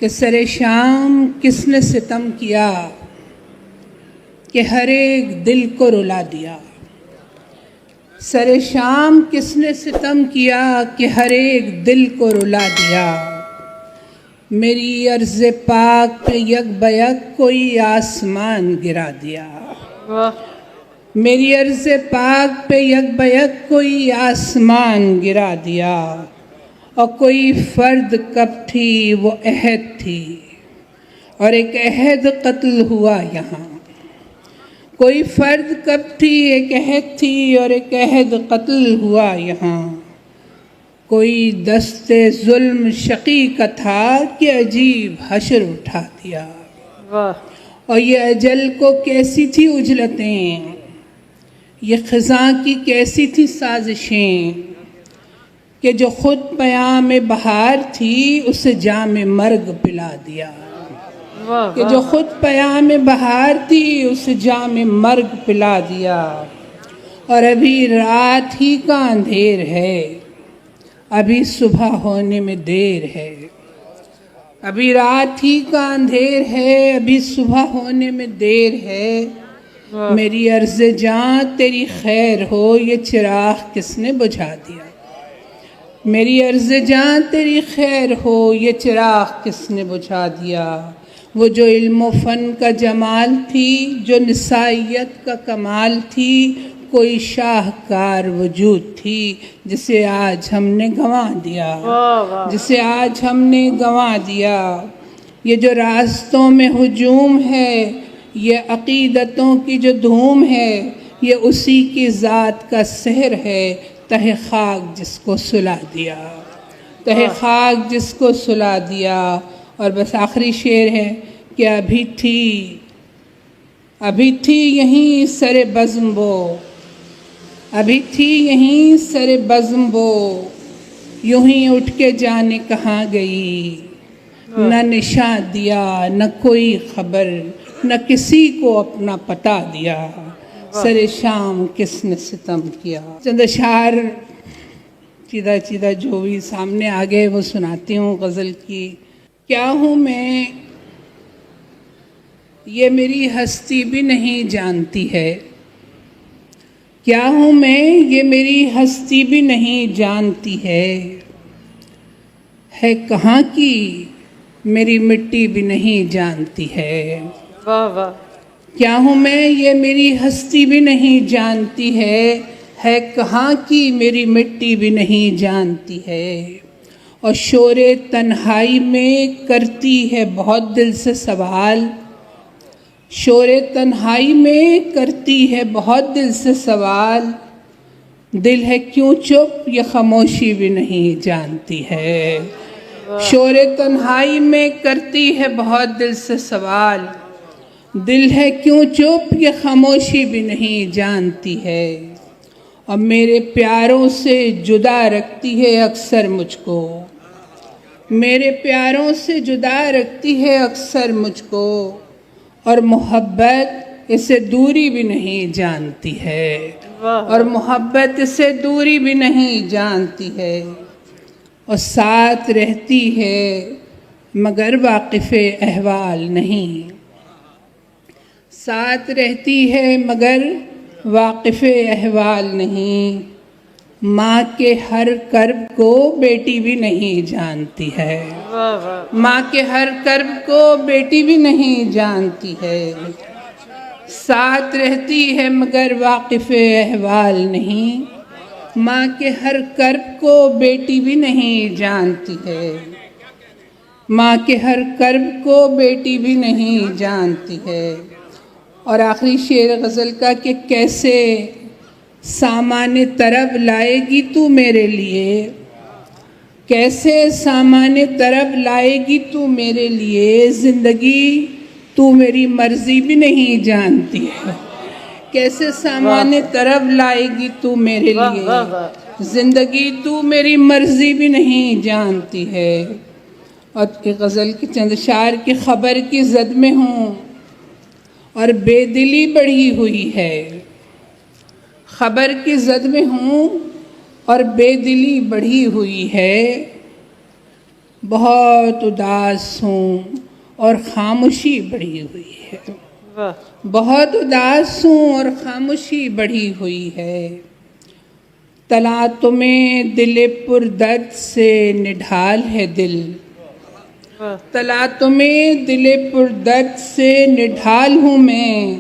کہ سر شام کس نے ستم کیا کہ ہر ایک دل کو رلا دیا. سر شام کس نے ستم کیا کہ ہر ایک دل کو رلا دیا. میری عرض پاک پہ یک بیک کوئی آسمان گرا دیا. میری عرض پاک پہ یک بیک کوئی آسمان گرا دیا. اور کوئی فرد کب تھی وہ عہد تھی اور ایک عہد قتل ہوا یہاں. کوئی فرد کب تھی ایک عہد تھی اور ایک عہد قتل ہوا یہاں. کوئی دست ظلم شقی کا تھا کہ عجیب حشر اٹھا دیا. اور یہ اجل کو کیسی تھی اجلتیں، یہ خزاں کی کیسی تھی سازشیں، کہ جو خود پیام بہار تھی اسے جام مرگ پلا دیا. کہ جو خود پیام بہار تھی اسے جام مرگ پلا دیا. اور ابھی رات ہی کا اندھیر ہے، ابھی صبح ہونے میں دیر ہے. ابھی رات ہی کا اندھیر ہے، ابھی صبح ہونے میں دیر ہے. میری عرض جاں تیری خیر ہو یہ چراغ کس نے بجھا دیا. میری عرض جاں تیری خیر ہو یہ چراغ کس نے بجھا دیا. وہ جو علم و فن کا جمال تھی، جو نسائیت کا کمال تھی، کوئی شاہکار وجود تھی جسے آج ہم نے گنوا دیا. جسے آج ہم نے گنوا دیا. یہ جو راستوں میں ہجوم ہے، یہ عقیدتوں کی جو دھوم ہے، یہ اسی کی ذات کا سحر ہے. تہ خاک جس کو سلا دیا، تہ خاک جس کو سلا دیا. اور بس آخری شعر ہے کہ ابھی تھی یہیں سر بزم بو، ابھی تھی یہیں سر بزم بو، یوں ہی اٹھ کے جانے کہاں گئی. نہ نشان دیا نہ کوئی خبر، نہ کسی کو اپنا پتہ دیا. سر شام کس نے ستم کیا. چند اشعار چیدہ چیدہ جو بھی سامنے آ گئے وہ سناتی ہوں غزل کی. کیا ہوں میں یہ میری ہستی بھی نہیں جانتی ہے. کیا ہوں میں یہ میری ہستی بھی نہیں جانتی ہے. ہے کہاں کی میری مٹی بھی نہیں جانتی ہے. کیا ہوں میں یہ میری ہستی بھی نہیں جانتی ہے کہاں کی میری مٹی بھی نہیں جانتی ہے. اور شور تنہائی میں کرتی ہے بہت دل سے سوال. شور تنہائی میں کرتی ہے بہت دل سے سوال. دل ہے کیوں چپ یہ خاموشی بھی نہیں جانتی ہے. شور تنہائی میں کرتی ہے بہت دل سے سوال. دل ہے کیوں چپ یہ خاموشی بھی نہیں جانتی ہے. اور میرے پیاروں سے جدا رکھتی ہے اکثر مجھ کو. میرے پیاروں سے جدا رکھتی ہے اکثر مجھ کو. اور محبت اسے دوری بھی نہیں جانتی ہے. اور محبت اسے دوری بھی نہیں جانتی ہے. اور ساتھ رہتی ہے مگر واقف احوال نہیں. ساتھ رہتی ہے مگر واقف احوال نہیں. ماں کے ہر کرب کو بیٹی بھی نہیں جانتی ہے. ماں کے ہر کرب کو بیٹی بھی نہیں جانتی ہے. ساتھ رہتی ہے مگر واقف احوال نہیں. ماں کے ہر کرب کو بیٹی بھی نہیں جانتی ہے. ماں کے ہر کرب کو بیٹی بھی نہیں جانتی ہے. اور آخری شعر غزل کا کہ کیسے سامان طرب لائے گی تو میرے لیے. کیسے سامان طرب لائے گی تو میرے لیے. زندگی تو میری مرضی بھی نہیں جانتی ہے. کیسے سامان طرب لائے گی تو میرے لیے. زندگی تو میری مرضی بھی نہیں جانتی ہے. اور غزل کی چند اشعار کی خبر کی زد میں ہوں اور بے دلی بڑھی ہوئی ہے. خبر کی زد میں ہوں اور بے دلی بڑھی ہوئی ہے. بہت اداس ہوں اور خاموشی بڑھی ہوئی ہے، بہت اداس ہوں اور خاموشی بڑھی ہوئی ہے۔ تلا تمہیں دل پر درد سے نڈھال ہے دل، تلا تمہیں دل پر درد سے نڈھال ہوں میں،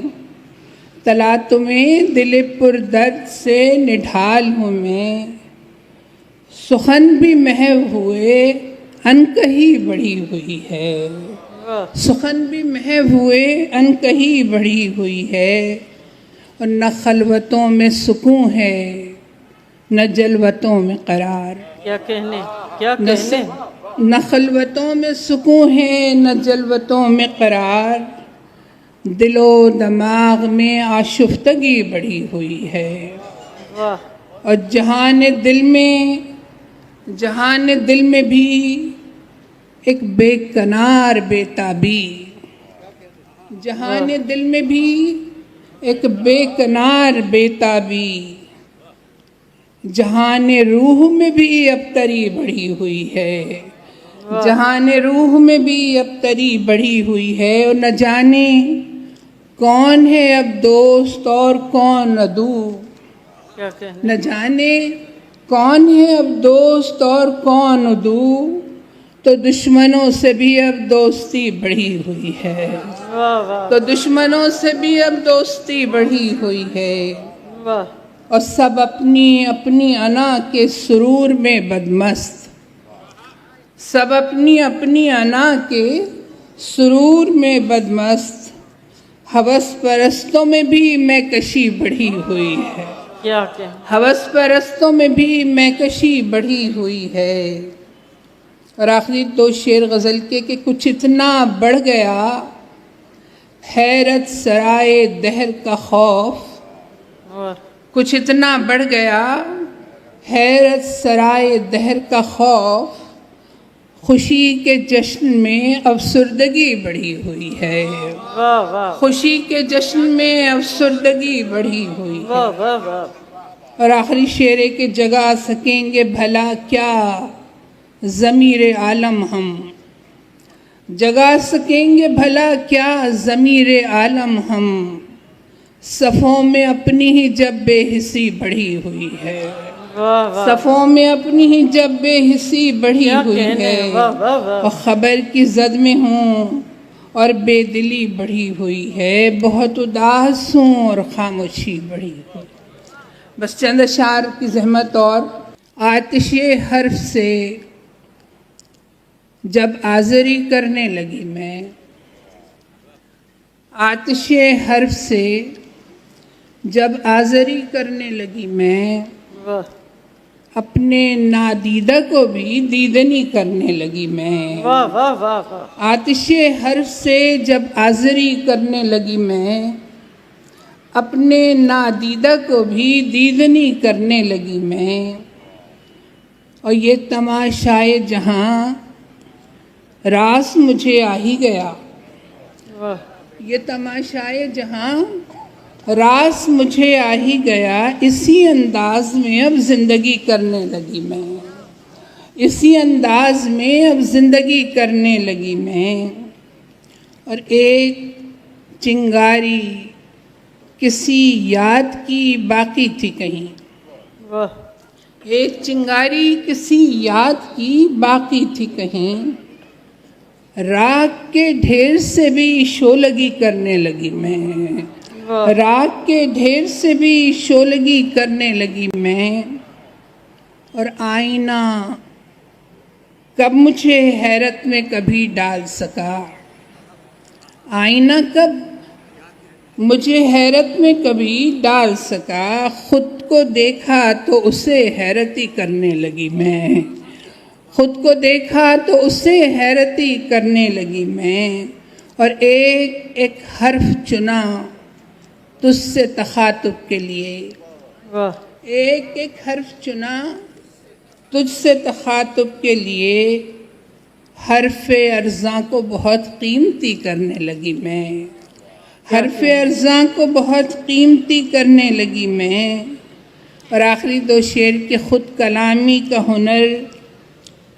تلا تمہیں دل پر درد سے نڈھال ہوں میں، سخن بھی محو ہوئے انکہی بڑھی ہوئی ہے، سخن بھی محو ہوئے انکہی بڑھی ہوئی ہے، اور نہ خلوتوں میں سکون ہے نہ جلوتوں میں قرار، کیا کہنے کیا کہنے نہ خلوتوں میں سکون ہے نہ جلوتوں میں قرار، دل و دماغ میں آشفتگی بڑھی ہوئی ہے، اور جہان دل میں بھی ایک بے کنار بے تابی، جہان دل میں بھی ایک بے کنار بے تابی، جہان روح میں بھی ابتری بڑھی ہوئی ہے، جہان روح میں بھی ابتری بڑھی ہوئی ہے، اور نہ جانے کون ہے اب دوست اور کون عدو، نہ جانے کون ہے اب دوست اور کون عدو، تو دشمنوں سے بھی اب دوستی بڑھی ہوئی ہے، تو دشمنوں سے بھی اب دوستی بڑھی ہوئی ہے، اور سب اپنی اپنی انا کے سرور میں بدمست، سب اپنی اپنی انا کے سرور میں بدمست، ہوس پرستوں میں بھی میں کشی بڑھی ہوئی ہے، ہوس پرستوں میں بھی میں کشی بڑھی ہوئی ہے۔ اور آخری دو شعر غزل کے کہ کچھ اتنا بڑھ گیا حیرت سرائے دہر کا خوف، کچھ اتنا بڑھ گیا حیرت سرائے دہر کا خوف، خوشی کے جشن میں افسردگی بڑھی ہوئی ہے، خوشی کے جشن میں افسردگی بڑھی ہوئی ہے۔ اور آخری شعر ہے کہ جگا سکیں گے بھلا کیا ضمیر عالم ہم، جگا سکیں گے بھلا کیا ضمیر عالم ہم، صفوں میں اپنی ہی جب بے حسی بڑھی ہوئی ہے، صفوں میں اپنی ہی جب بے حسی بڑھی ہوئی ہے، اور خبر کی زد میں ہوں اور بے دلی بڑھی ہوئی ہے، بہت اداس ہوں اور خاموشی بڑھی ہوئی۔ بس چند اشعار کی زحمت اور آتش حرف سے جب آزری کرنے لگی میں، آتش حرف سے جب آزری کرنے لگی میں، اپنے نادیدہ کو بھی دیدنی کرنے لگی میں، آتش حرف سے جب آزری کرنے لگی میں، اپنے نادیدہ کو بھی دیدنی کرنے لگی میں، اور یہ تماشائے جہاں راس مجھے آ ہی گیا، یہ تماشائے جہاں راس مجھے آ ہی گیا، اسی انداز میں اب زندگی کرنے لگی میں، اسی انداز میں اب زندگی کرنے لگی میں، اور ایک چنگاری کسی یاد کی باقی تھی کہیں، ایک چنگاری کسی یاد کی باقی تھی کہیں، راگ کے ڈھیر سے بھی شولگی کرنے لگی میں، راگ کے ڈھیر سے بھی شولگی کرنے لگی میں، اور آئینہ کب مجھے حیرت میں کبھی ڈال سکا، آئینہ کب مجھے حیرت میں کبھی ڈال سکا، خود کو دیکھا تو اسے حیرتی کرنے لگی میں، خود کو دیکھا تو اسے حیرتی کرنے لگی میں، اور ایک ایک حرف چنا تجھ سے تخاطب کے لیے، ایک ایک حرف چنا تجھ سے تخاطب کے لیے، حرف ارزاں کو بہت قیمتی کرنے لگی میں، حرف ارزاں کو بہت قیمتی کرنے لگی میں، اور آخری دو شعر کے خود کلامی کا ہنر